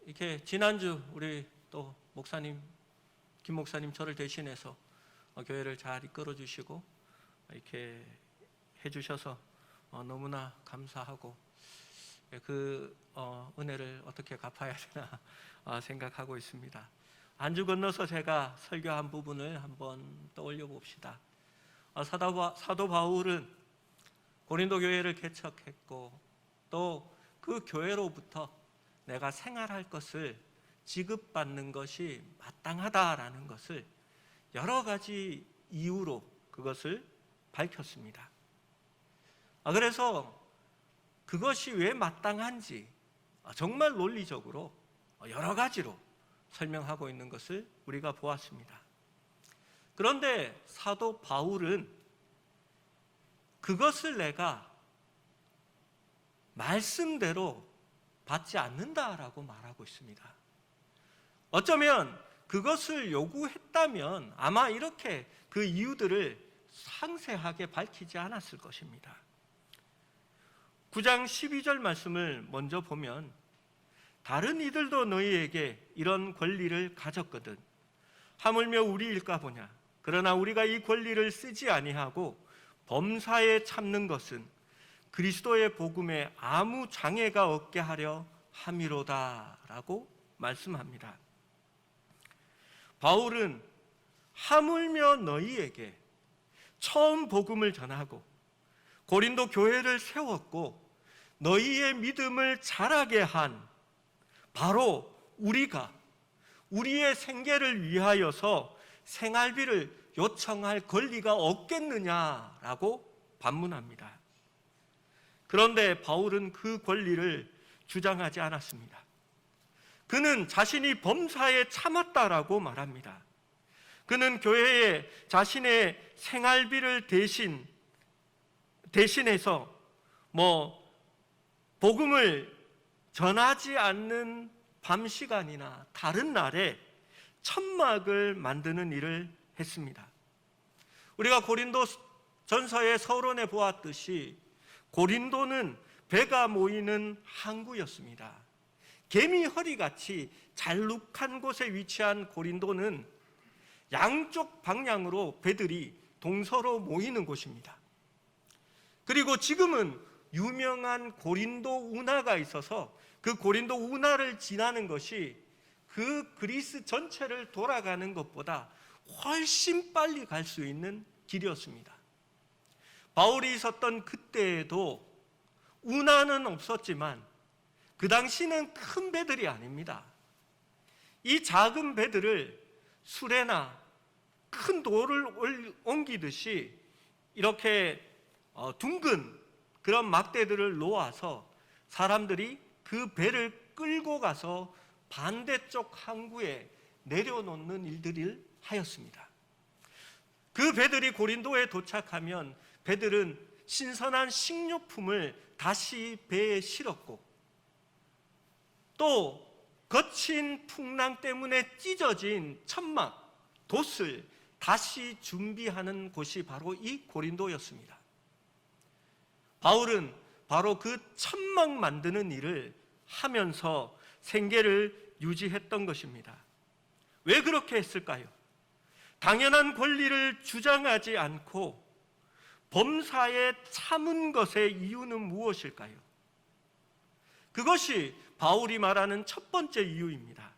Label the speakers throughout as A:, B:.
A: 이렇게 지난주 우리 또 목사님, 김 목사님 저를 대신해서 교회를 잘 이끌어 주시고 이렇게 해주셔서 너무나 감사하고 그 은혜를 어떻게 갚아야 되나 생각하고 있습니다. 한 주 건너서 제가 설교한 부분을 한번 떠올려 봅시다. 사도 바울은 고린도 교회를 개척했고 또 그 교회로부터 내가 생활할 것을 지급받는 것이 마땅하다라는 것을 여러 가지 이유로 그것을 밝혔습니다. 그래서 그것이 왜 마땅한지 정말 논리적으로 여러 가지로 설명하고 있는 것을 우리가 보았습니다. 그런데 사도 바울은 그것을 내가 말씀대로 받지 않는다라고 말하고 있습니다. 어쩌면 그것을 요구했다면 아마 이렇게 그 이유들을 상세하게 밝히지 않았을 것입니다. 9장 12절 말씀을 먼저 보면 다른 이들도 너희에게 이런 권리를 가졌거든 하물며 우리일까 보냐. 그러나 우리가 이 권리를 쓰지 아니하고 범사에 참는 것은 그리스도의 복음에 아무 장애가 없게 하려 함이로다 라고 말씀합니다. 바울은 하물며 너희에게 처음 복음을 전하고 고린도 교회를 세웠고 너희의 믿음을 자라게 한 바로 우리가 우리의 생계를 위하여서 생활비를 요청할 권리가 없겠느냐라고 반문합니다. 그런데 바울은 그 권리를 주장하지 않았습니다. 그는 자신이 범사에 참았다라고 말합니다. 그는 교회에 자신의 생활비를 대신해서 복음을 전하지 않는 밤 시간이나 다른 날에 천막을 만드는 일을 했습니다. 우리가 고린도 전서의 서론에 보았듯이 고린도는 배가 모이는 항구였습니다. 개미 허리같이 잘룩한 곳에 위치한 고린도는 양쪽 방향으로 배들이 동서로 모이는 곳입니다. 그리고 지금은 유명한 고린도 운하가 있어서 그 고린도 운하를 지나는 것이 그 그리스 전체를 돌아가는 것보다 훨씬 빨리 갈 수 있는 길이었습니다. 바울이 있었던 그때에도 운하는 없었지만 그 당시는 큰 배들이 아닙니다. 이 작은 배들을 수레나 큰 돌을 옮기듯이 이렇게 둥근 그런 막대들을 놓아서 사람들이 그 배를 끌고 가서 반대쪽 항구에 내려놓는 일들을 하였습니다. 그 배들이 고린도에 도착하면 배들은 신선한 식료품을 다시 배에 실었고 또 거친 풍랑 때문에 찢어진 천막, 돛을 다시 준비하는 곳이 바로 이 고린도였습니다. 바울은 바로 그 천막 만드는 일을 하면서 생계를 유지했던 것입니다. 왜 그렇게 했을까요? 당연한 권리를 주장하지 않고 범사에 참은 것의 이유는 무엇일까요? 그것이 바울이 말하는 첫 번째 이유입니다.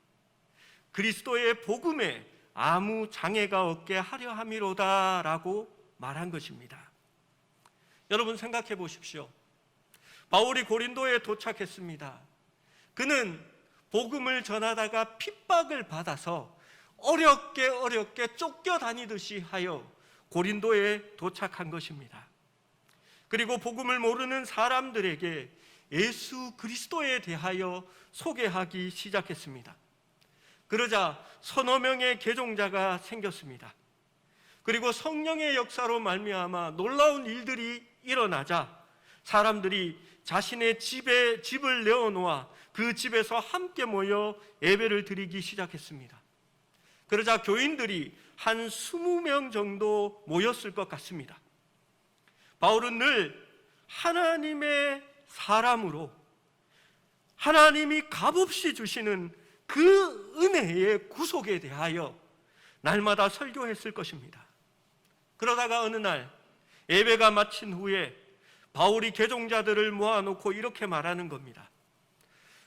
A: 그리스도의 복음에 아무 장애가 없게 하려 함이로다 라고 말한 것입니다. 여러분 생각해 보십시오. 바울이 고린도에 도착했습니다. 그는 복음을 전하다가 핍박을 받아서 어렵게 쫓겨다니듯이 하여 고린도에 도착한 것입니다. 그리고 복음을 모르는 사람들에게 예수 그리스도에 대하여 소개하기 시작했습니다. 그러자 서너 명의 개종자가 생겼습니다. 그리고 성령의 역사로 말미암아 놀라운 일들이 일어나자 사람들이 자신의 집을 내어놓아 그 집에서 함께 모여 예배를 드리기 시작했습니다. 그러자 교인들이 한 20명 정도 모였을 것 같습니다. 바울은 늘 하나님의 사람으로 하나님이 값없이 주시는 그 은혜의 구속에 대하여 날마다 설교했을 것입니다. 그러다가 어느 날 예배가 마친 후에 바울이 개종자들을 모아놓고 이렇게 말하는 겁니다.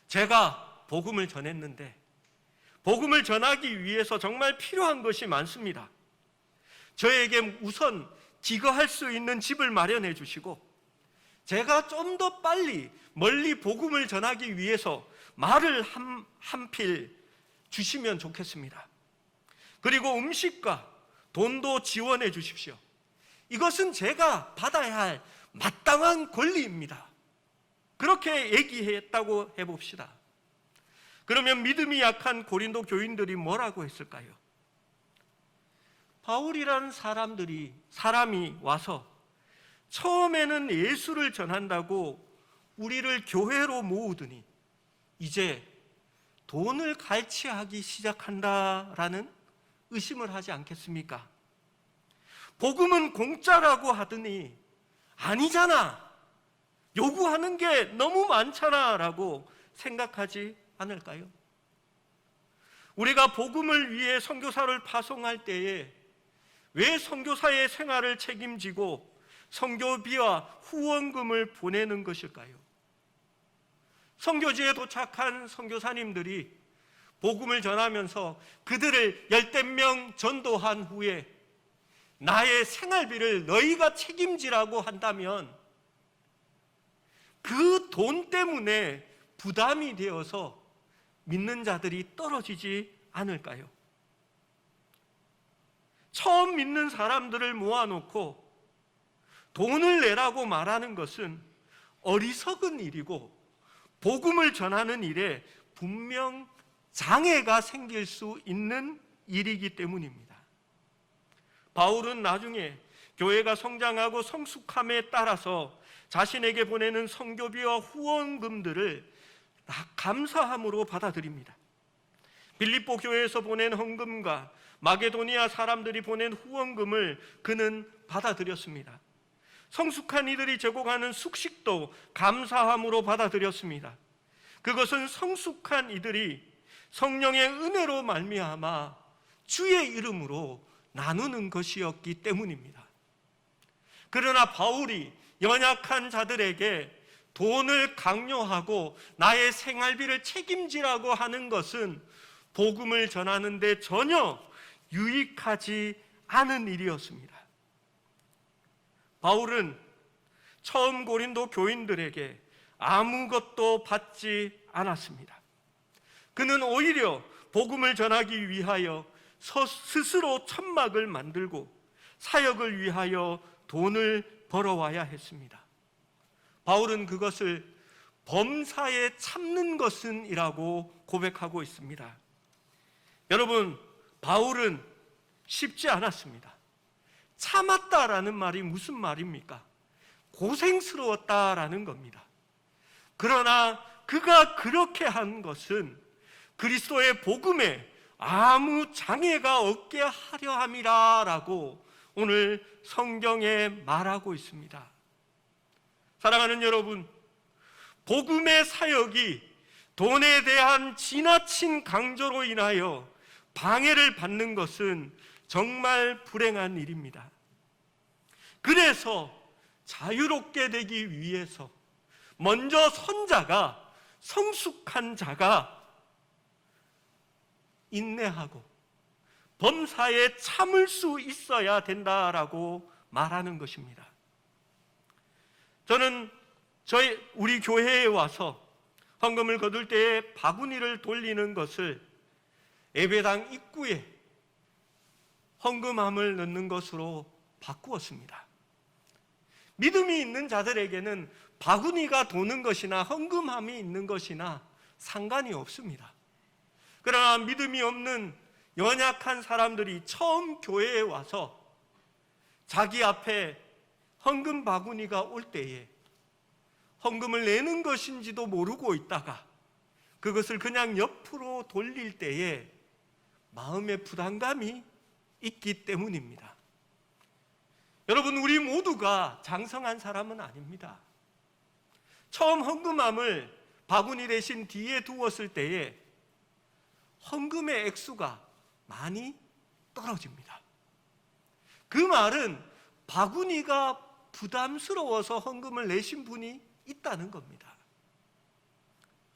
A: 제가 복음을 전했는데 복음을 전하기 위해서 정말 필요한 것이 많습니다. 저에게 우선 기거할 수 있는 집을 마련해 주시고 제가 좀 더 빨리 멀리 복음을 전하기 위해서 말을 한 필 주시면 좋겠습니다. 그리고 음식과 돈도 지원해 주십시오. 이것은 제가 받아야 할 마땅한 권리입니다. 그렇게 얘기했다고 해봅시다. 그러면 믿음이 약한 고린도 교인들이 뭐라고 했을까요? 바울이라는 사람이 와서 처음에는 예수를 전한다고 우리를 교회로 모으더니 이제 돈을 갈취하기 시작한다라는 의심을 하지 않겠습니까? 복음은 공짜라고 하더니 아니잖아, 요구하는 게 너무 많잖아 라고 생각하지 않을까요? 우리가 복음을 위해 선교사를 파송할 때에 왜 선교사의 생활을 책임지고 선교비와 후원금을 보내는 것일까요? 선교지에 도착한 선교사님들이 복음을 전하면서 그들을 10명 전도한 후에 나의 생활비를 너희가 책임지라고 한다면 그 돈 때문에 부담이 되어서 믿는 자들이 떨어지지 않을까요? 처음 믿는 사람들을 모아놓고 돈을 내라고 말하는 것은 어리석은 일이고 복음을 전하는 일에 분명 장애가 생길 수 있는 일이기 때문입니다. 바울은 나중에 교회가 성장하고 성숙함에 따라서 자신에게 보내는 선교비와 후원금들을 감사함으로 받아들입니다. 빌립보 교회에서 보낸 헌금과 마게도니아 사람들이 보낸 후원금을 그는 받아들였습니다. 성숙한 이들이 제공하는 숙식도 감사함으로 받아들였습니다. 그것은 성숙한 이들이 성령의 은혜로 말미암아 주의 이름으로 나누는 것이었기 때문입니다. 그러나 바울이 연약한 자들에게 돈을 강요하고 나의 생활비를 책임지라고 하는 것은 복음을 전하는 데 전혀 유익하지 않은 일이었습니다. 바울은 처음 고린도 교인들에게 아무것도 받지 않았습니다. 그는 오히려 복음을 전하기 위하여 스스로 천막을 만들고 사역을 위하여 돈을 벌어와야 했습니다. 바울은 그것을 범사에 참는 것은이라고 고백하고 있습니다. 여러분, 바울은 쉽지 않았습니다. 참았다라는 말이 무슨 말입니까? 고생스러웠다라는 겁니다. 그러나 그가 그렇게 한 것은 그리스도의 복음에 아무 장애가 없게 하려 함이라라고 오늘 성경에 말하고 있습니다. 사랑하는 여러분, 복음의 사역이 돈에 대한 지나친 강조로 인하여 방해를 받는 것은 정말 불행한 일입니다. 그래서 자유롭게 되기 위해서 먼저 선자가, 성숙한 자가 인내하고 범사에 참을 수 있어야 된다라고 말하는 것입니다. 저는 우리 교회에 와서 헌금을 거둘 때에 바구니를 돌리는 것을 예배당 입구에 헌금함을 넣는 것으로 바꾸었습니다. 믿음이 있는 자들에게는 바구니가 도는 것이나 헌금함이 있는 것이나 상관이 없습니다. 그러나 믿음이 없는 연약한 사람들이 처음 교회에 와서 자기 앞에 헌금 바구니가 올 때에 헌금을 내는 것인지도 모르고 있다가 그것을 그냥 옆으로 돌릴 때에 마음의 부담감이 있기 때문입니다. 여러분, 우리 모두가 장성한 사람은 아닙니다. 처음 헌금함을 바구니 대신 뒤에 두었을 때에 헌금의 액수가 많이 떨어집니다. 그 말은 바구니가 부담스러워서 헌금을 내신 분이 있다는 겁니다.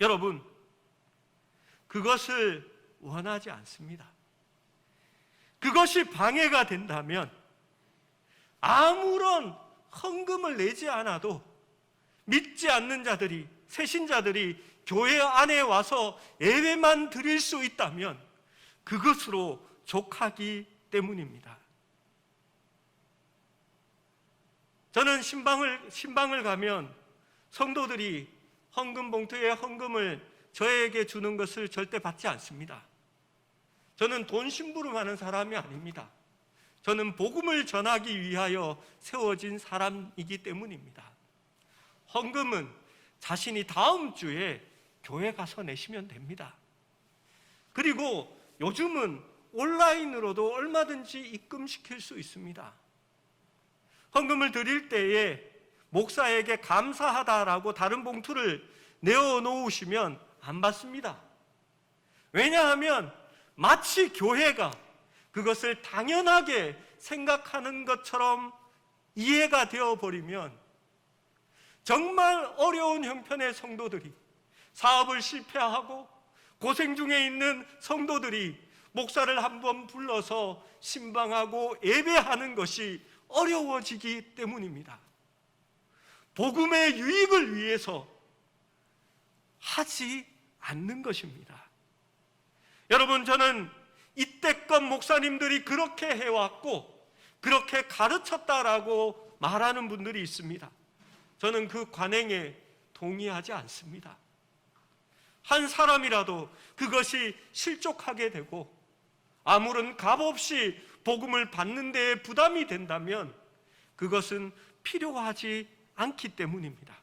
A: 여러분, 그것을 원하지 않습니다. 그것이 방해가 된다면 아무런 헌금을 내지 않아도 믿지 않는 자들이, 새신자들이 교회 안에 와서 예배만 드릴 수 있다면 그것으로 족하기 때문입니다. 저는 신방을 가면 성도들이 헌금 봉투에 헌금을 저에게 주는 것을 절대 받지 않습니다. 저는 돈 심부름하는 사람이 아닙니다. 저는 복음을 전하기 위하여 세워진 사람이기 때문입니다. 헌금은 자신이 다음 주에 교회 가서 내시면 됩니다. 그리고 요즘은 온라인으로도 얼마든지 입금시킬 수 있습니다. 헌금을 드릴 때에 목사에게 감사하다라고 다른 봉투를 내어놓으시면 안 받습니다. 왜냐하면 마치 교회가 그것을 당연하게 생각하는 것처럼 이해가 되어버리면 정말 어려운 형편의 성도들이, 사업을 실패하고 고생 중에 있는 성도들이 목사를 한번 불러서 신방하고 예배하는 것이 어려워지기 때문입니다. 복음의 유익을 위해서 하지 않는 것입니다. 여러분, 저는 이때껏 목사님들이 그렇게 해왔고 그렇게 가르쳤다라고 말하는 분들이 있습니다. 저는 그 관행에 동의하지 않습니다. 한 사람이라도 그것이 실족하게 되고 아무런 값없이 복음을 받는 데에 부담이 된다면 그것은 필요하지 않기 때문입니다.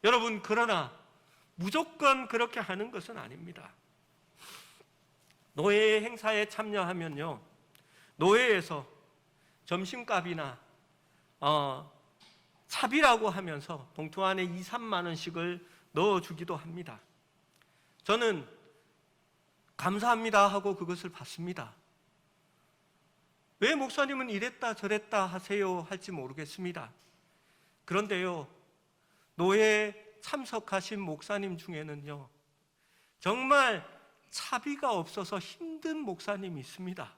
A: 여러분, 그러나 무조건 그렇게 하는 것은 아닙니다. 노예 행사에 참여하면요, 노예에서 점심값이나 차비라고 하면서 봉투 안에 2, 3만 원씩을 넣어주기도 합니다. 저는 감사합니다 하고 그것을 받습니다. 왜 목사님은 이랬다 저랬다 하세요 할지 모르겠습니다. 그런데요, 노예에 참석하신 목사님 중에는요, 정말 차비가 없어서 힘든 목사님이 있습니다.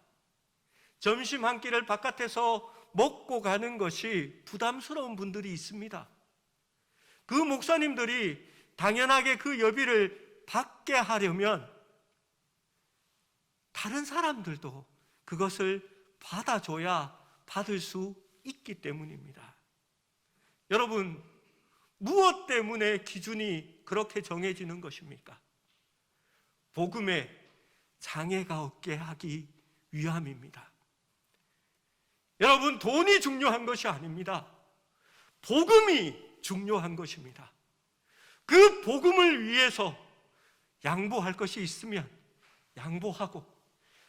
A: 점심 한 끼를 바깥에서 먹고 가는 것이 부담스러운 분들이 있습니다. 그 목사님들이 당연하게 그 여비를 받게 하려면 다른 사람들도 그것을 받아줘야 받을 수 있기 때문입니다. 여러분, 무엇 때문에 기준이 그렇게 정해지는 것입니까? 복음에 장애가 없게 하기 위함입니다. 여러분, 돈이 중요한 것이 아닙니다. 복음이 중요한 것입니다. 그 복음을 위해서 양보할 것이 있으면 양보하고,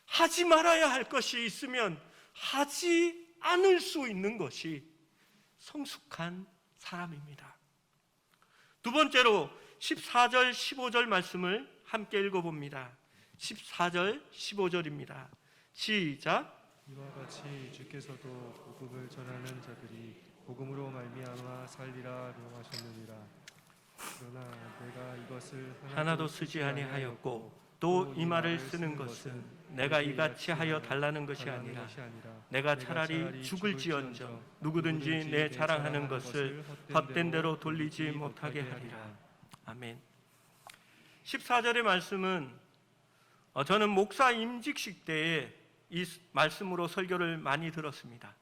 A: 하지 말아야 할 것이 있으면 하지 않을 수 있는 것이 성숙한 사람입니다. 두 번째로 14절, 15절 말씀을 함께 읽어봅니다. 14절, 15절입니다. 시작.
B: 이와 같이 주께서도 복음을 전하는 자들이 복음으로 말미암아 살리라 명하셨느니라. 그러나 내가 이것을
A: 하나도 쓰지 아니하였고 또 이 말을 쓰는 것은 내가 이같이 하여 달라는 것이 아니라 내가 차라리 죽을지언정 누구든지 내 자랑하는 것을 헛된 대로 돌리지 못하게 하리라. 아멘. 14절의 말씀은 저는 목사 임직식 때에 이 말씀으로 설교를 많이 들었습니다.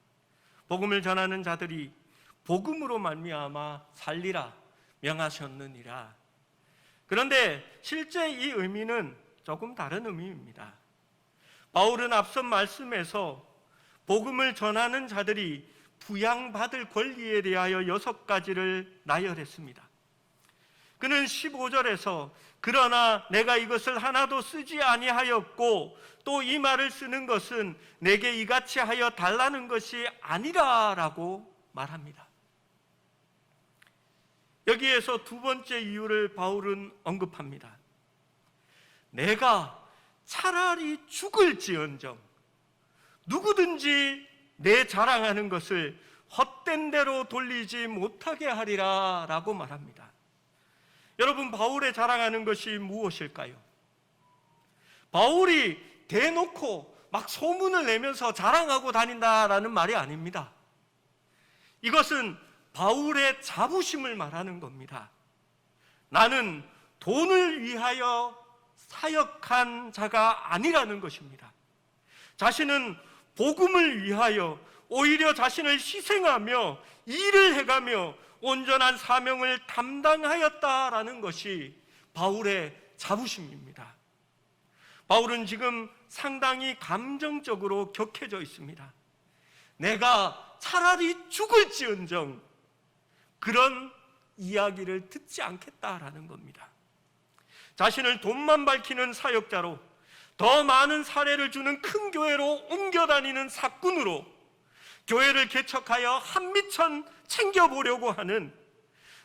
A: 복음을 전하는 자들이 복음으로 말미암아 살리라 명하셨느니라. 그런데 실제 이 의미는 조금 다른 의미입니다. 바울은 앞선 말씀에서 복음을 전하는 자들이 부양받을 권리에 대하여 6가지를 나열했습니다. 그는 15절에서 그러나 내가 이것을 하나도 쓰지 아니하였고 또 이 말을 쓰는 것은 내게 이같이 하여 달라는 것이 아니라라고 말합니다. 여기에서 두 번째 이유를 바울은 언급합니다. 내가 차라리 죽을지언정 누구든지 내 자랑하는 것을 헛된 대로 돌리지 못하게 하리라 라고 말합니다. 여러분, 바울의 자랑하는 것이 무엇일까요? 바울이 대놓고 막 소문을 내면서 자랑하고 다닌다라는 말이 아닙니다. 이것은 바울의 자부심을 말하는 겁니다. 나는 돈을 위하여 사역한 자가 아니라는 것입니다. 자신은 복음을 위하여 오히려 자신을 희생하며 일을 해가며 온전한 사명을 담당하였다라는 것이 바울의 자부심입니다. 바울은 지금 상당히 감정적으로 격해져 있습니다. 내가 차라리 죽을지언정 그런 이야기를 듣지 않겠다라는 겁니다. 자신을 돈만 밝히는 사역자로 더 많은 사례를 주는 큰 교회로 옮겨다니는 사꾼으로 교회를 개척하여 한미천 챙겨보려고 하는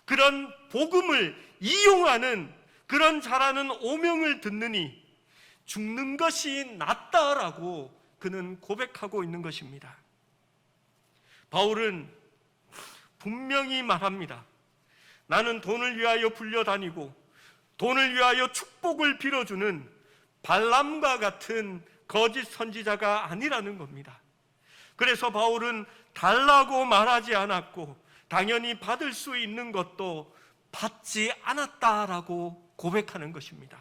A: 그런 복음을 이용하는 그런 잘하는 오명을 듣느니 죽는 것이 낫다라고 그는 고백하고 있는 것입니다. 바울은 분명히 말합니다. 나는 돈을 위하여 불려다니고 돈을 위하여 축복을 빌어주는 발람과 같은 거짓 선지자가 아니라는 겁니다. 그래서 바울은 달라고 말하지 않았고 당연히 받을 수 있는 것도 받지 않았다라고 고백하는 것입니다.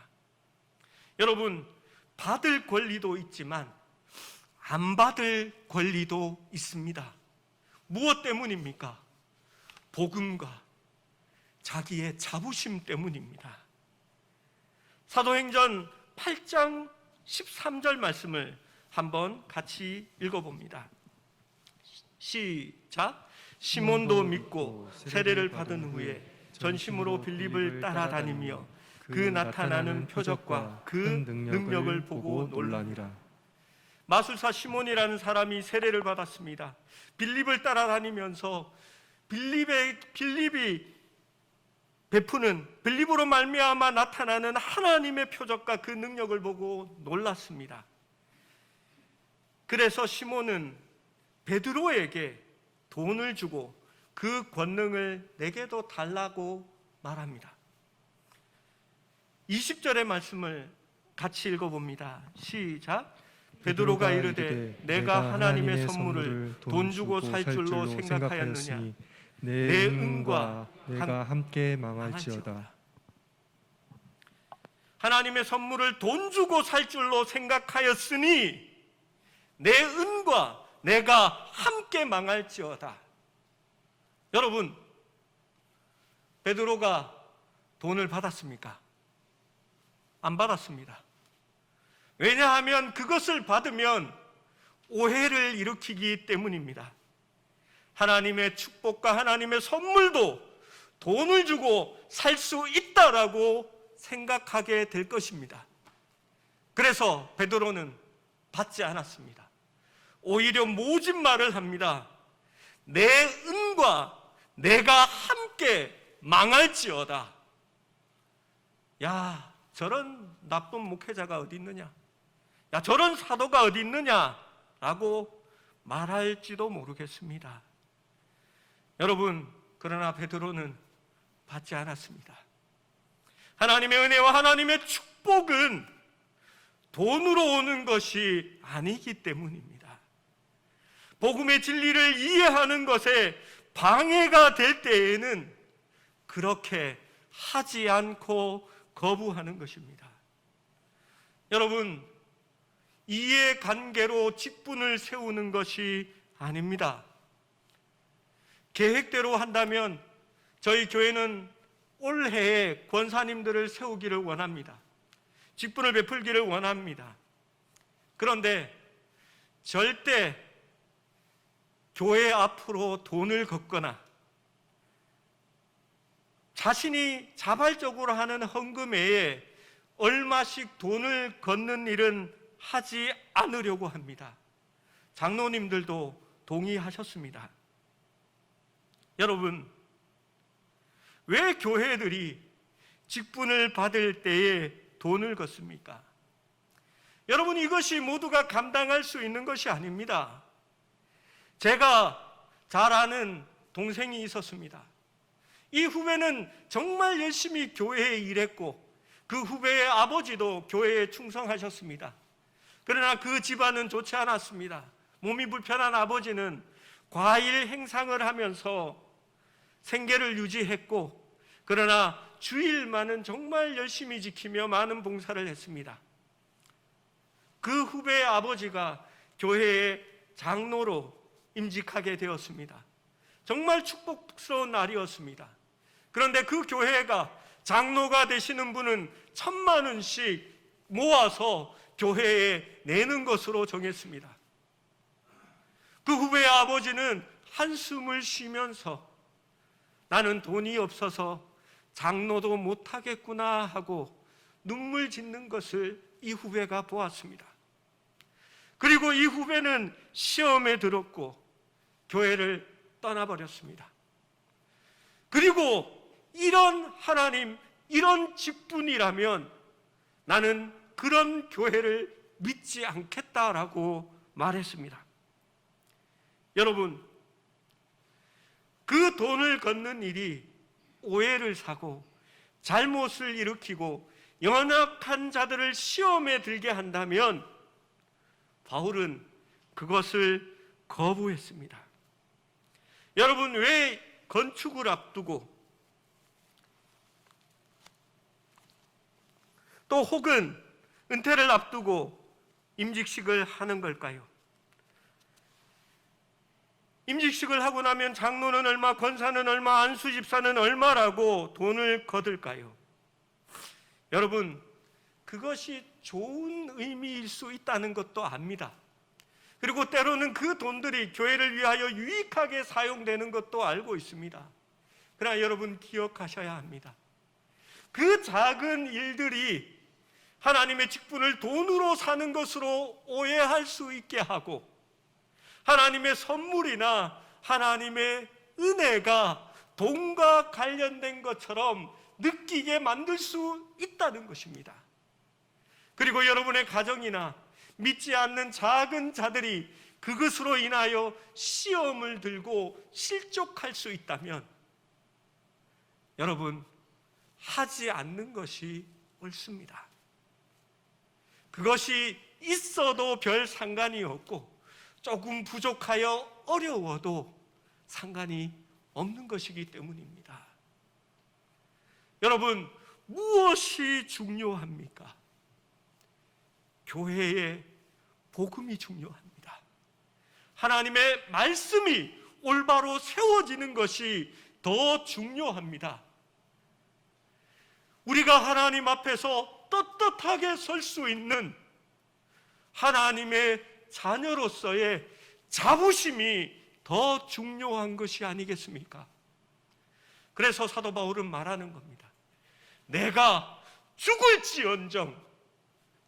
A: 여러분, 받을 권리도 있지만 안 받을 권리도 있습니다. 무엇 때문입니까? 복음과 자기의 자부심 때문입니다. 사도행전 8장 13절 말씀을 한번 같이 읽어봅니다. 시작. 시몬도 믿고 세례를 받은 후에 전심으로 빌립을 따라다니며 그 나타나는 표적과 그 능력을 보고 놀라니라. 마술사 시몬이라는 사람이 세례를 받았습니다. 빌립을 따라다니면서 빌립이 베푸는 빌립으로 말미암아 나타나는 하나님의 표적과 그 능력을 보고 놀랐습니다. 그래서 시몬은 베드로에게 돈을 주고 그 권능을 내게도 달라고 말합니다. 20절의 말씀을 같이 읽어봅니다. 시작. 베드로가 이르되 내가 하나님의 선물을 돈 주고 살 줄로 생각하였느냐. 내 은과
B: 내가 함께 망할지어다.
A: 하나님의 선물을 돈 주고 살 줄로 생각하였으니 내 은과 내가 함께 망할지어다. 여러분, 베드로가 돈을 받았습니까? 안 받았습니다. 왜냐하면 그것을 받으면 오해를 일으키기 때문입니다. 하나님의 축복과 하나님의 선물도 돈을 주고 살 수 있다라고 생각하게 될 것입니다. 그래서 베드로는 받지 않았습니다. 오히려 모진 말을 합니다. 내 은과 내가 함께 망할지어다. 야, 저런 나쁜 목회자가 어디 있느냐? 야, 저런 사도가 어디 있느냐? 라고 말할지도 모르겠습니다. 여러분, 그러나 베드로는 받지 않았습니다. 하나님의 은혜와 하나님의 축복은 돈으로 오는 것이 아니기 때문입니다. 복음의 진리를 이해하는 것에 방해가 될 때에는 그렇게 하지 않고 거부하는 것입니다. 여러분, 이해관계로 직분을 세우는 것이 아닙니다. 계획대로 한다면 저희 교회는 올해에 권사님들을 세우기를 원합니다. 직분을 베풀기를 원합니다. 그런데 절대 교회 앞으로 돈을 걷거나 자신이 자발적으로 하는 헌금 외에 얼마씩 돈을 걷는 일은 하지 않으려고 합니다. 장로님들도 동의하셨습니다. 여러분, 왜 교회들이 직분을 받을 때에 돈을 걷습니까? 여러분, 이것이 모두가 감당할 수 있는 것이 아닙니다. 제가 잘 아는 동생이 있었습니다. 이 후배는 정말 열심히 교회에 일했고 그 후배의 아버지도 교회에 충성하셨습니다. 그러나 그 집안은 좋지 않았습니다. 몸이 불편한 아버지는 과일 행상을 하면서 생계를 유지했고, 그러나 주일만은 정말 열심히 지키며 많은 봉사를 했습니다. 그 후배의 아버지가 교회의 장로로 임직하게 되었습니다. 정말 축복스러운 날이었습니다. 그런데 그 교회가 장로가 되시는 분은 1,000만 원씩 모아서 교회에 내는 것으로 정했습니다. 그 후배의 아버지는 한숨을 쉬면서 나는 돈이 없어서 장로도 못하겠구나 하고 눈물 짓는 것을 이 후배가 보았습니다. 그리고 이 후배는 시험에 들었고 교회를 떠나버렸습니다. 그리고 이런 하나님, 이런 직분이라면 나는 그런 교회를 믿지 않겠다라고 말했습니다. 여러분, 그 돈을 걷는 일이 오해를 사고 잘못을 일으키고 연약한 자들을 시험에 들게 한다면 바울은 그것을 거부했습니다. 여러분, 왜 건축을 앞두고 또 혹은 은퇴를 앞두고 임직식을 하는 걸까요? 임직식을 하고 나면 장로는 얼마, 권사는 얼마, 안수 집사는 얼마라고 돈을 거둘까요? 여러분, 그것이 좋은 의미일 수 있다는 것도 압니다. 그리고 때로는 그 돈들이 교회를 위하여 유익하게 사용되는 것도 알고 있습니다. 그러나 여러분, 기억하셔야 합니다. 그 작은 일들이 하나님의 직분을 돈으로 사는 것으로 오해할 수 있게 하고 하나님의 선물이나 하나님의 은혜가 돈과 관련된 것처럼 느끼게 만들 수 있다는 것입니다. 그리고 여러분의 가정이나 믿지 않는 작은 자들이 그것으로 인하여 시험을 들고 실족할 수 있다면 여러분, 하지 않는 것이 옳습니다. 그것이 있어도 별 상관이 없고 조금 부족하여 어려워도 상관이 없는 것이기 때문입니다. 여러분, 무엇이 중요합니까? 교회의 복음이 중요합니다. 하나님의 말씀이 올바로 세워지는 것이 더 중요합니다. 우리가 하나님 앞에서 떳떳하게 설 수 있는 하나님의 자녀로서의 자부심이 더 중요한 것이 아니겠습니까? 그래서 사도 바울은 말하는 겁니다. 내가 죽을지언정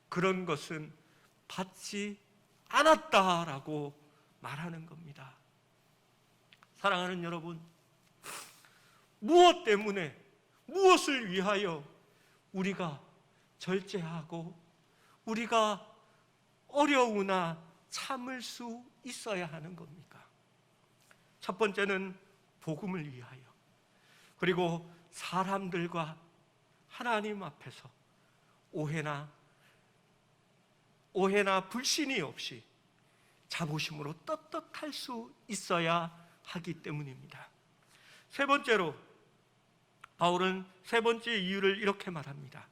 A: 그런 것은 받지 않았다라고 말하는 겁니다. 사랑하는 여러분, 무엇 때문에, 무엇을 위하여 우리가 절제하고 우리가 어려우나 참을 수 있어야 하는 겁니까? 첫 번째는 복음을 위하여, 그리고 사람들과 하나님 앞에서 오해나 불신이 없이 자부심으로 떳떳할 수 있어야 하기 때문입니다. 세 번째로 바울은 세 번째 이유를 이렇게 말합니다.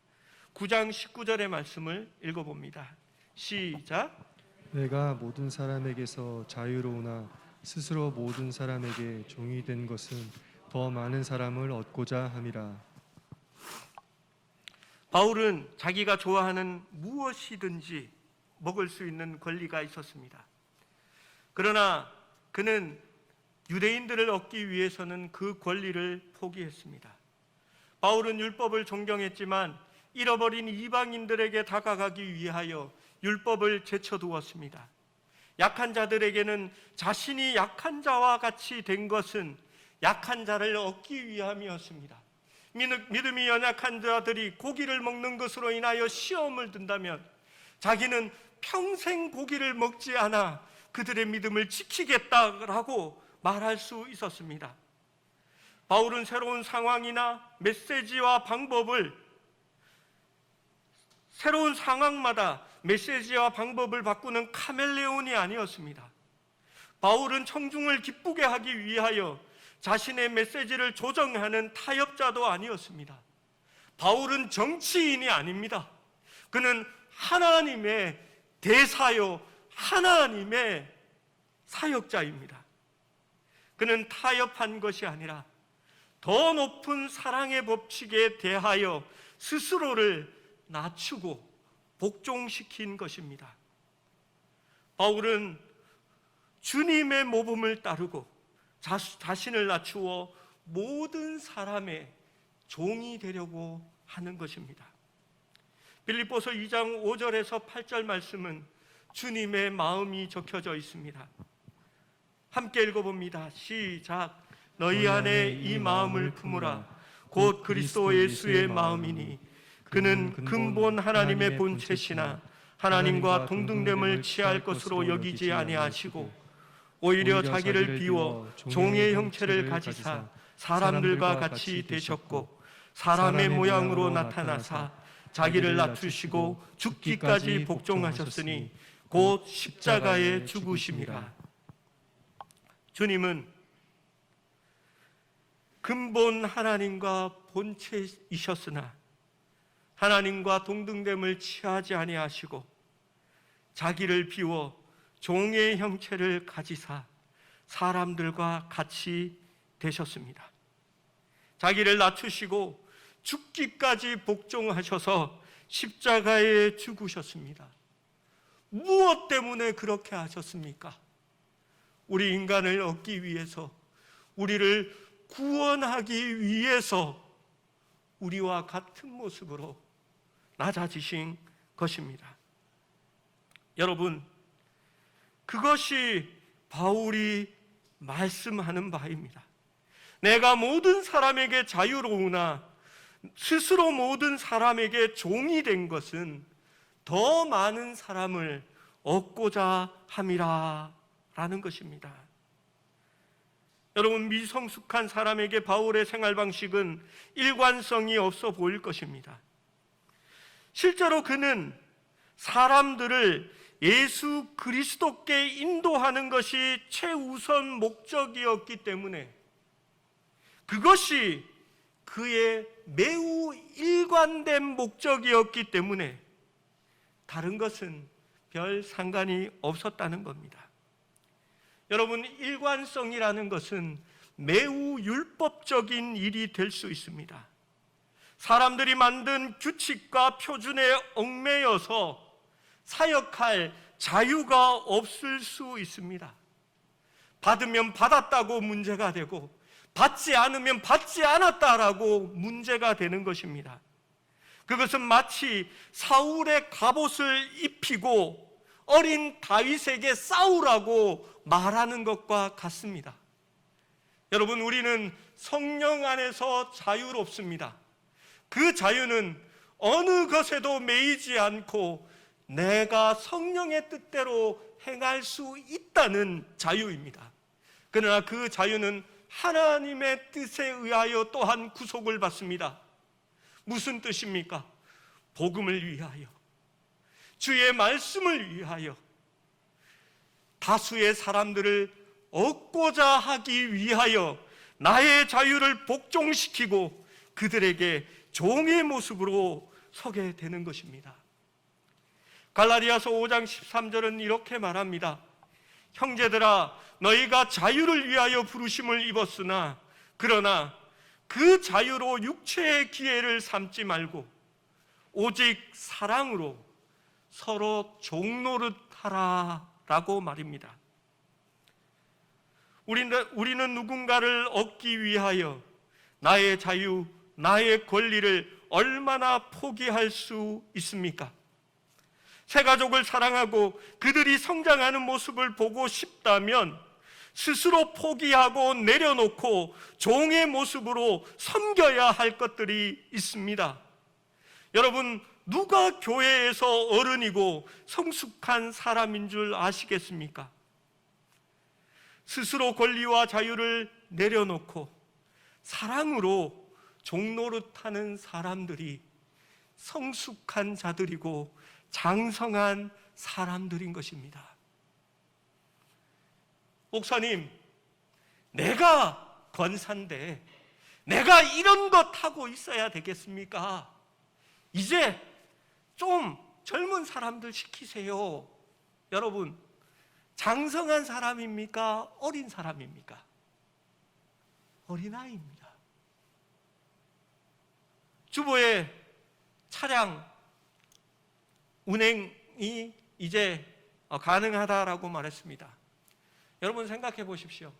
A: 9장 19절의 말씀을 읽어봅니다. 시작.
B: 내가 모든 사람에게서 자유로우나 스스로 모든 사람에게 종이 된 것은 더 많은 사람을 얻고자 함이라.
A: 바울은 자기가 좋아하는 무엇이든지 먹을 수 있는 권리가 있었습니다. 그러나 그는 유대인들을 얻기 위해서는 그 권리를 포기했습니다. 바울은 율법을 존경했지만 잃어버린 이방인들에게 다가가기 위하여 율법을 제쳐두었습니다. 약한 자들에게는 자신이 약한 자와 같이 된 것은 약한 자를 얻기 위함이었습니다. 믿음이 연약한 자들이 고기를 먹는 것으로 인하여 시험을 든다면 자기는 평생 고기를 먹지 않아 그들의 믿음을 지키겠다라고 말할 수 있었습니다. 바울은 새로운 상황이나 메시지와 방법을 새로운 상황마다 메시지와 방법을 바꾸는 카멜레온이 아니었습니다. 바울은 청중을 기쁘게 하기 위하여 자신의 메시지를 조정하는 타협자도 아니었습니다. 바울은 정치인이 아닙니다. 그는 하나님의 대사요, 하나님의 사역자입니다. 그는 타협한 것이 아니라 더 높은 사랑의 법칙에 대하여 스스로를 낮추고 복종시킨 것입니다. 바울은 주님의 모범을 따르고 자신을 낮추어 모든 사람의 종이 되려고 하는 것입니다. 빌립보서 2장 5절에서 8절 말씀은 주님의 마음이 적혀져 있습니다. 함께 읽어봅니다. 시작. 너희 안에 이 마음을 품으라. 곧 그리스도 예수의 마음이니 그는 근본 하나님의 본체시나 하나님과 동등됨을 취할 것으로 여기지 아니하시고 오히려 자기를 비워 종의 형체를 가지사 사람들과 같이 되셨고 사람의 모양으로 나타나사 자기를 낮추시고 죽기까지 복종하셨으니 곧 십자가에 죽으심이라. 주님은 근본 하나님과 본체이셨으나 하나님과 동등됨을 취하지 아니하시고 자기를 비워 종의 형체를 가지사 사람들과 같이 되셨습니다. 자기를 낮추시고 죽기까지 복종하셔서 십자가에 죽으셨습니다. 무엇 때문에 그렇게 하셨습니까? 우리 인간을 얻기 위해서, 우리를 구원하기 위해서 우리와 같은 모습으로 낮아지신 것입니다. 여러분, 그것이 바울이 말씀하는 바입니다. 내가 모든 사람에게 자유로우나 스스로 모든 사람에게 종이 된 것은 더 많은 사람을 얻고자 함이라 라는 것입니다. 여러분, 미성숙한 사람에게 바울의 생활 방식은 일관성이 없어 보일 것입니다. 실제로 그는 사람들을 예수 그리스도께 인도하는 것이 최우선 목적이었기 때문에 그것이 그의 매우 일관된 목적이었기 때문에 다른 것은 별 상관이 없었다는 겁니다. 여러분, 일관성이라는 것은 매우 율법적인 일이 될 수 있습니다. 사람들이 만든 규칙과 표준에 얽매여서 사역할 자유가 없을 수 있습니다. 받으면 받았다고 문제가 되고 받지 않으면 받지 않았다라고 문제가 되는 것입니다. 그것은 마치 사울의 갑옷을 입히고 어린 다윗에게 싸우라고 말하는 것과 같습니다. 여러분, 우리는 성령 안에서 자유롭습니다. 그 자유는 어느 것에도 매이지 않고 내가 성령의 뜻대로 행할 수 있다는 자유입니다. 그러나 그 자유는 하나님의 뜻에 의하여 또한 구속을 받습니다. 무슨 뜻입니까? 복음을 위하여, 주의 말씀을 위하여, 다수의 사람들을 얻고자 하기 위하여 나의 자유를 복종시키고 그들에게 종의 모습으로 서게 되는 것입니다. 갈라디아서 5장 13절은 이렇게 말합니다. 형제들아, 너희가 자유를 위하여 부르심을 입었으나 그러나 그 자유로 육체의 기회를 삼지 말고 오직 사랑으로 서로 종노릇하라 라고 말입니다. 우리는 누군가를 얻기 위하여 나의 자유, 나의 권리를 얼마나 포기할 수 있습니까? 새 가족을 사랑하고 그들이 성장하는 모습을 보고 싶다면 스스로 포기하고 내려놓고 종의 모습으로 섬겨야 할 것들이 있습니다. 여러분, 누가 교회에서 어른이고 성숙한 사람인 줄 아시겠습니까? 스스로 권리와 자유를 내려놓고 사랑으로 종노릇하는 사람들이 성숙한 자들이고 장성한 사람들인 것입니다. 목사님, 내가 권사인데 내가 이런 것 하고 있어야 되겠습니까? 이제 좀 젊은 사람들 시키세요. 여러분, 장성한 사람입니까? 어린 사람입니까? 어린아이입니다. 주보의 차량 운행이 이제 가능하다라고 말했습니다. 여러분 생각해 보십시오.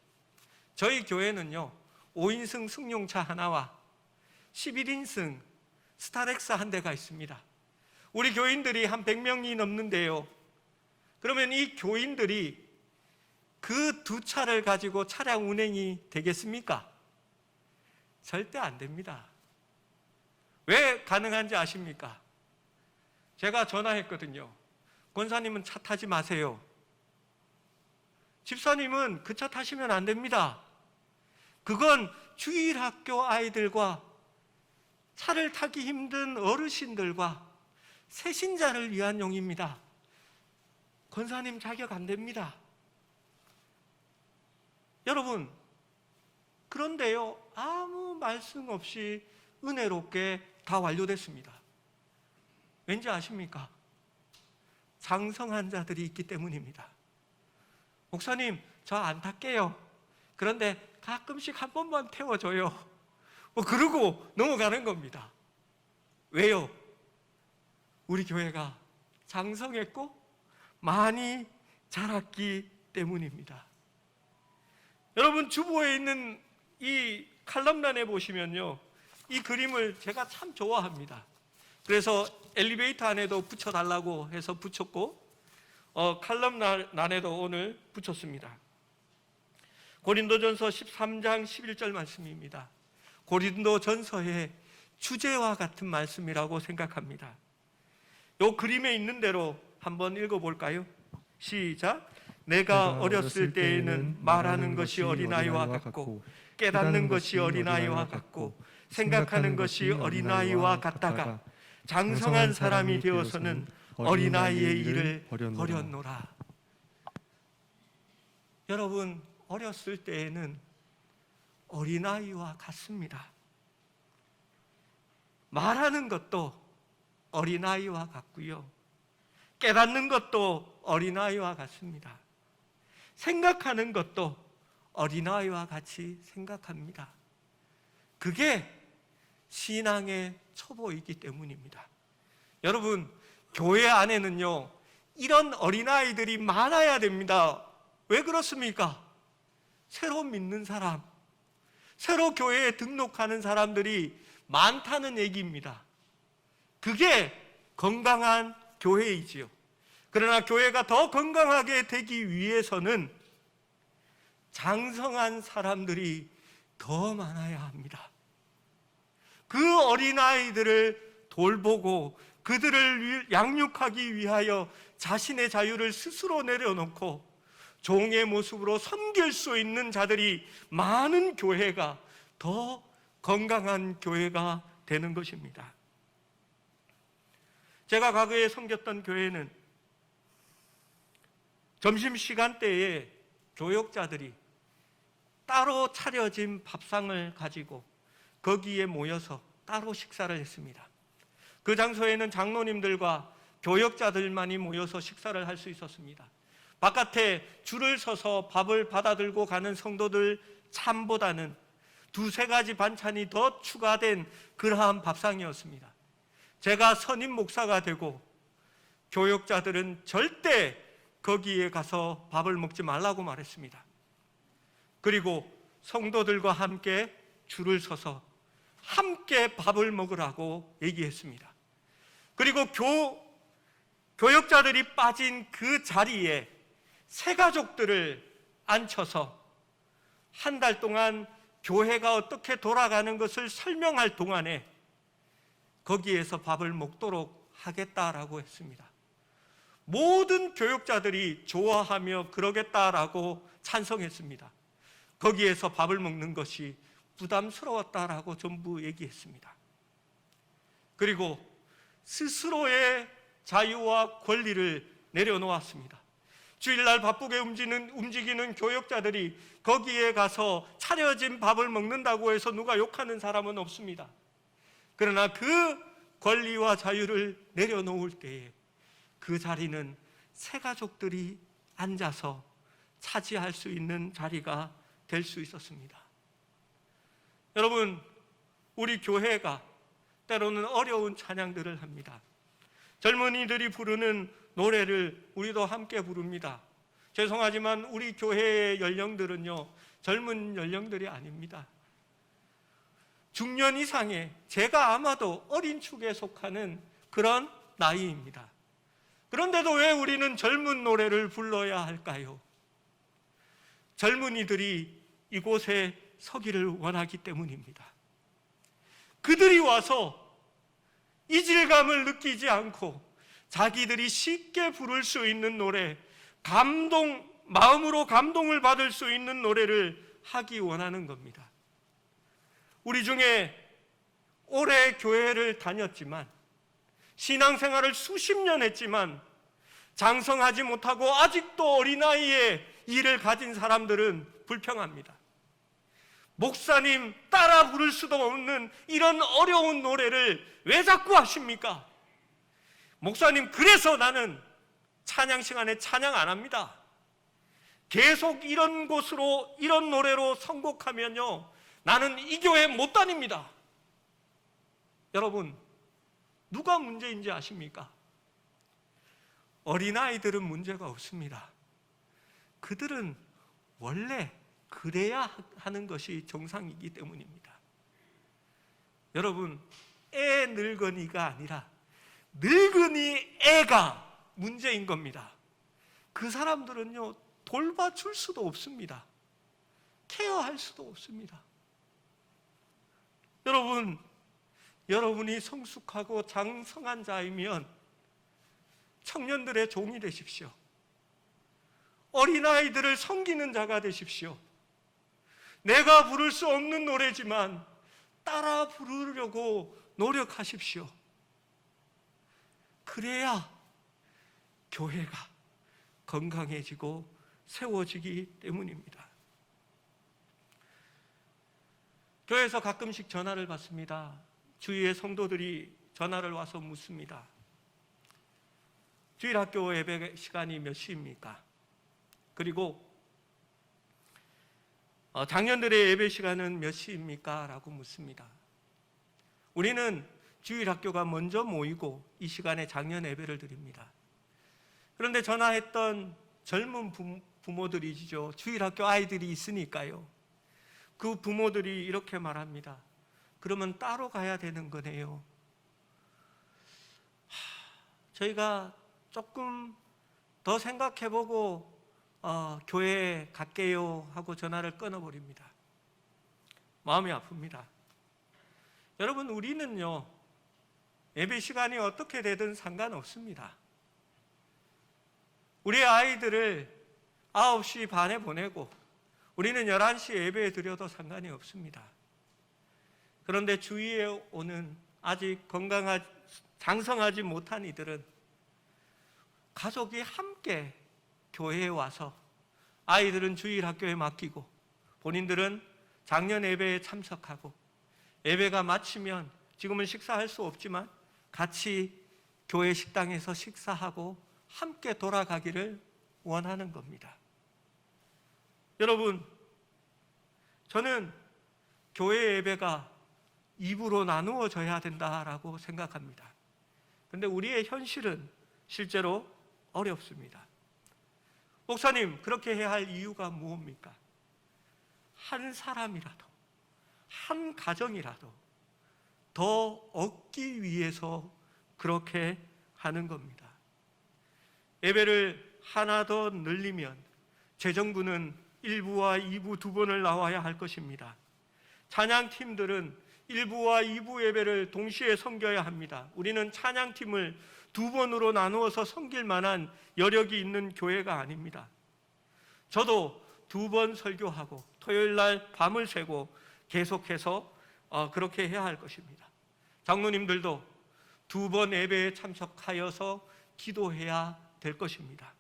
A: 저희 교회는요, 5인승 승용차 하나와 11인승 스타렉스 한 대가 있습니다. 우리 교인들이 한 100명이 넘는데요. 그러면 이 교인들이 그 두 차를 가지고 차량 운행이 되겠습니까? 절대 안 됩니다. 왜 가능한지 아십니까? 제가 전화했거든요. 권사님은 차 타지 마세요. 집사님은 그 차 타시면 안 됩니다. 그건 주일학교 아이들과 차를 타기 힘든 어르신들과 새신자를 위한 용입니다. 권사님 자격 안 됩니다. 여러분, 그런데요, 아무 말씀 없이 은혜롭게 다 완료됐습니다. 왠지 아십니까? 장성한 자들이 있기 때문입니다. 목사님, 저 안 탈게요. 그런데 가끔씩 한 번만 태워줘요. 그러고 넘어가는 겁니다. 왜요? 우리 교회가 장성했고 많이 자랐기 때문입니다. 여러분, 주보에 있는 이 칼럼란에 보시면요, 이 그림을 제가 참 좋아합니다. 그래서 엘리베이터 안에도 붙여달라고 해서 붙였고 칼럼란에도 오늘 붙였습니다. 고린도전서 13장 11절 말씀입니다. 고린도전서의 주제와 같은 말씀이라고 생각합니다. 이 그림에 있는 대로 한번 읽어볼까요? 시작. 내가 어렸을 때에는 말하는 것이 어린아이와 같고 깨닫는 것이 어린아이와 같고 생각하는 것이 어린아이와 같다가 장성한 사람이 되어서는 어린아이의 일을 버렸노라. 여러분, 어렸을 때에는 어린아이와 같습니다. 말하는 것도 어린아이와 같고요, 깨닫는 것도 어린아이와 같습니다. 생각하는 것도 어린아이와 같이 생각합니다. 그게 신앙의 초보이기 때문입니다. 여러분, 교회 안에는요, 이런 어린아이들이 많아야 됩니다. 왜 그렇습니까? 새로 믿는 사람, 새로 교회에 등록하는 사람들이 많다는 얘기입니다. 그게 건강한 교회이지요. 그러나 교회가 더 건강하게 되기 위해서는 장성한 사람들이 더 많아야 합니다. 그 어린아이들을 돌보고 그들을 양육하기 위하여 자신의 자유를 스스로 내려놓고 종의 모습으로 섬길 수 있는 자들이 많은 교회가 더 건강한 교회가 되는 것입니다. 제가 과거에 섬겼던 교회는 점심시간대에 교역자들이 따로 차려진 밥상을 가지고 거기에 모여서 따로 식사를 했습니다. 그 장소에는 장로님들과 교역자들만이 모여서 식사를 할 수 있었습니다. 바깥에 줄을 서서 밥을 받아들고 가는 성도들 참보다는 두세 가지 반찬이 더 추가된 그러한 밥상이었습니다. 제가 선임 목사가 되고 교역자들은 절대 거기에 가서 밥을 먹지 말라고 말했습니다. 그리고 성도들과 함께 줄을 서서 함께 밥을 먹으라고 얘기했습니다. 그리고 교역자들이 빠진 그 자리에 새 가족들을 앉혀서 한 달 동안 교회가 어떻게 돌아가는 것을 설명할 동안에 거기에서 밥을 먹도록 하겠다라고 했습니다. 모든 교육자들이 좋아하며 그러겠다라고 찬성했습니다. 거기에서 밥을 먹는 것이 부담스러웠다라고 전부 얘기했습니다. 그리고 스스로의 자유와 권리를 내려놓았습니다. 주일날 바쁘게 움직이는 교역자들이 거기에 가서 차려진 밥을 먹는다고 해서 누가 욕하는 사람은 없습니다. 그러나 그 권리와 자유를 내려놓을 때에 그 자리는 새 가족들이 앉아서 차지할 수 있는 자리가 될 수 있었습니다. 여러분, 우리 교회가 때로는 어려운 찬양들을 합니다. 젊은이들이 부르는 노래를 우리도 함께 부릅니다. 죄송하지만 우리 교회의 연령들은요, 젊은 연령들이 아닙니다. 중년 이상의, 제가 아마도 어린 축에 속하는 그런 나이입니다. 그런데도 왜 우리는 젊은 노래를 불러야 할까요? 젊은이들이 이곳에 서기를 원하기 때문입니다. 그들이 와서 이질감을 느끼지 않고 자기들이 쉽게 부를 수 있는 노래, 마음으로 감동을 받을 수 있는 노래를 하기 원하는 겁니다. 우리 중에 오래 교회를 다녔지만, 신앙생활을 수십 년 했지만 장성하지 못하고 아직도 어린아이의 일을 가진 사람들은 불평합니다. 목사님, 따라 부를 수도 없는 이런 어려운 노래를 왜 자꾸 하십니까? 목사님, 그래서 나는 찬양 시간에 찬양 안 합니다. 계속 이런 곳으로, 이런 노래로 선곡하면요, 나는 이 교회 못 다닙니다. 여러분, 누가 문제인지 아십니까? 어린아이들은 문제가 없습니다. 그들은 원래 그래야 하는 것이 정상이기 때문입니다. 여러분, 애 늙은이가 아니라 늙은이 애가 문제인 겁니다. 그 사람들은요, 돌봐줄 수도 없습니다. 케어할 수도 없습니다. 여러분, 여러분이 성숙하고 장성한 자이면 청년들의 종이 되십시오. 어린아이들을 섬기는 자가 되십시오. 내가 부를 수 없는 노래지만 따라 부르려고 노력하십시오. 그래야 교회가 건강해지고 세워지기 때문입니다. 교회에서 가끔씩 전화를 받습니다. 주위의 성도들이 전화를 와서 묻습니다. 주일학교 예배 시간이 몇 시입니까? 그리고 장년들의 예배 시간은 몇 시입니까? 라고 묻습니다. 우리는 주일학교가 먼저 모이고 이 시간에 장년 예배를 드립니다. 그런데 전화했던 젊은 부모들이죠. 주일학교 아이들이 있으니까요. 그 부모들이 이렇게 말합니다. 그러면 따로 가야 되는 거네요. 저희가 조금 더 생각해보고 교회에 갈게요 하고 전화를 끊어버립니다. 마음이 아픕니다. 여러분, 우리는요, 예배 시간이 어떻게 되든 상관없습니다. 우리 아이들을 9시 반에 보내고 우리는 11시에 예배에 드려도 상관이 없습니다. 그런데 주위에 오는 아직 장성하지 못한 이들은 가족이 함께 교회에 와서 아이들은 주일학교에 맡기고 본인들은 장년 예배에 참석하고 예배가 마치면 지금은 식사할 수 없지만 같이 교회 식당에서 식사하고 함께 돌아가기를 원하는 겁니다. 여러분, 저는 교회 예배가 입으로 나누어져야 된다라고 생각합니다. 그런데 우리의 현실은 실제로 어렵습니다. 목사님, 그렇게 해야 할 이유가 무엇입니까? 한 사람이라도, 한 가정이라도 더 얻기 위해서 그렇게 하는 겁니다. 예배를 하나 더 늘리면 재정부는 1부와 2부 두 번을 나와야 할 것입니다. 찬양팀들은 1부와 2부 예배를 동시에 섬겨야 합니다. 우리는 찬양팀을 두 번으로 나누어서 섬길 만한 여력이 있는 교회가 아닙니다. 저도 두 번 설교하고 토요일 날 밤을 새고 계속해서 그렇게 해야 할 것입니다. 장로님들도 두 번 예배에 참석하여서 기도해야 될 것입니다.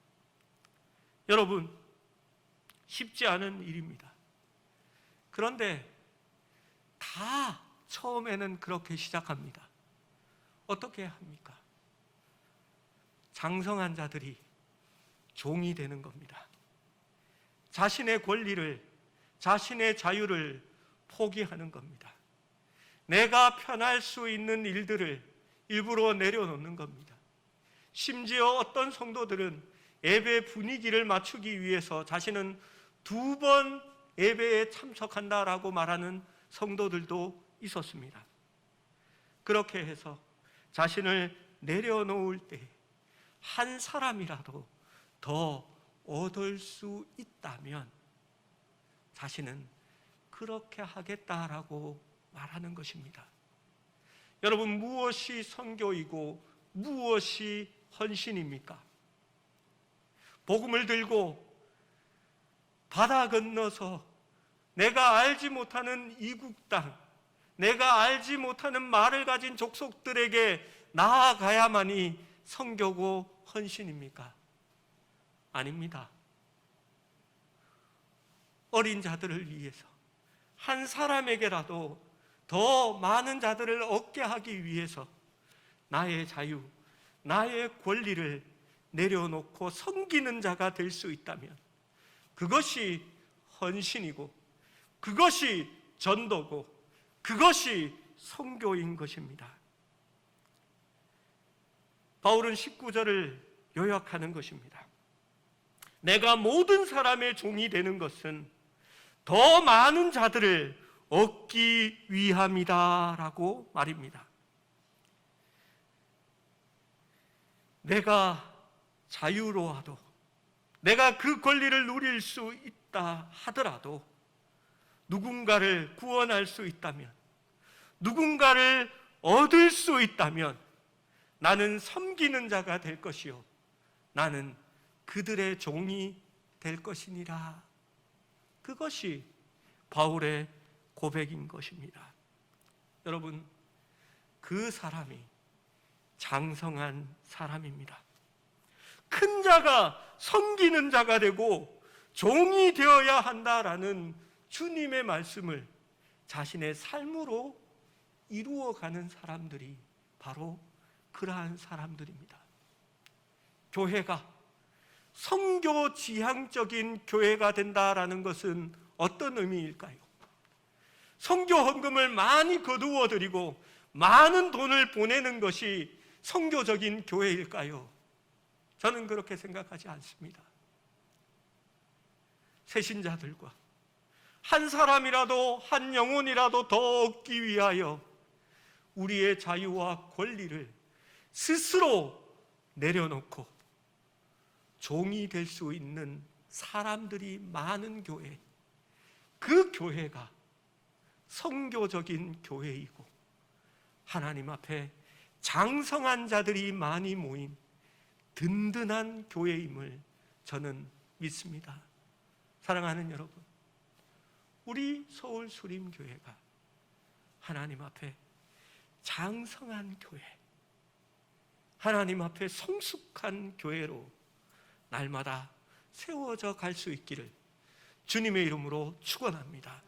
A: 여러분, 쉽지 않은 일입니다. 그런데 다 처음에는 그렇게 시작합니다. 어떻게 합니까? 장성한 자들이 종이 되는 겁니다. 자신의 권리를, 자신의 자유를 포기하는 겁니다. 내가 편할 수 있는 일들을 일부러 내려놓는 겁니다. 심지어 어떤 성도들은 예배 분위기를 맞추기 위해서 자신은 두 번 예배에 참석한다라고 말하는 성도들도 있었습니다. 그렇게 해서 자신을 내려놓을 때 한 사람이라도 더 얻을 수 있다면 자신은 그렇게 하겠다라고 말하는 것입니다. 여러분, 무엇이 선교이고 무엇이 헌신입니까? 복음을 들고 바다 건너서 내가 알지 못하는 이국 땅, 내가 알지 못하는 말을 가진 족속들에게 나아가야만이 선교고 헌신입니까? 아닙니다. 어린 자들을 위해서 한 사람에게라도 더 많은 자들을 얻게 하기 위해서 나의 자유, 나의 권리를 내려놓고 섬기는 자가 될 수 있다면 그것이 헌신이고 그것이 전도고 그것이 선교인 것입니다. 바울은 19절을 요약하는 것입니다. 내가 모든 사람의 종이 되는 것은 더 많은 자들을 얻기 위함이다 라고 말입니다. 내가 자유로워도, 내가 그 권리를 누릴 수 있다 하더라도 누군가를 구원할 수 있다면, 누군가를 얻을 수 있다면 나는 섬기는 자가 될 것이요 나는 그들의 종이 될 것이니라. 그것이 바울의 고백인 것입니다. 여러분, 그 사람이 장성한 사람입니다. 큰 자가 섬기는 자가 되고 종이 되어야 한다라는 주님의 말씀을 자신의 삶으로 이루어가는 사람들이 바로 그러한 사람들입니다. 교회가 선교 지향적인 교회가 된다라는 것은 어떤 의미일까요? 선교 헌금을 많이 거두어 드리고 많은 돈을 보내는 것이 선교적인 교회일까요? 저는 그렇게 생각하지 않습니다. 새신자들과 한 사람이라도 한 영혼이라도 더 얻기 위하여 우리의 자유와 권리를 스스로 내려놓고 종이 될 수 있는 사람들이 많은 교회, 그 교회가 선교적인 교회이고 하나님 앞에 장성한 자들이 많이 모인 든든한 교회임을 저는 믿습니다. 사랑하는 여러분, 우리 서울 수림교회가 하나님 앞에 장성한 교회, 하나님 앞에 성숙한 교회로 날마다 세워져 갈 수 있기를 주님의 이름으로 축원합니다.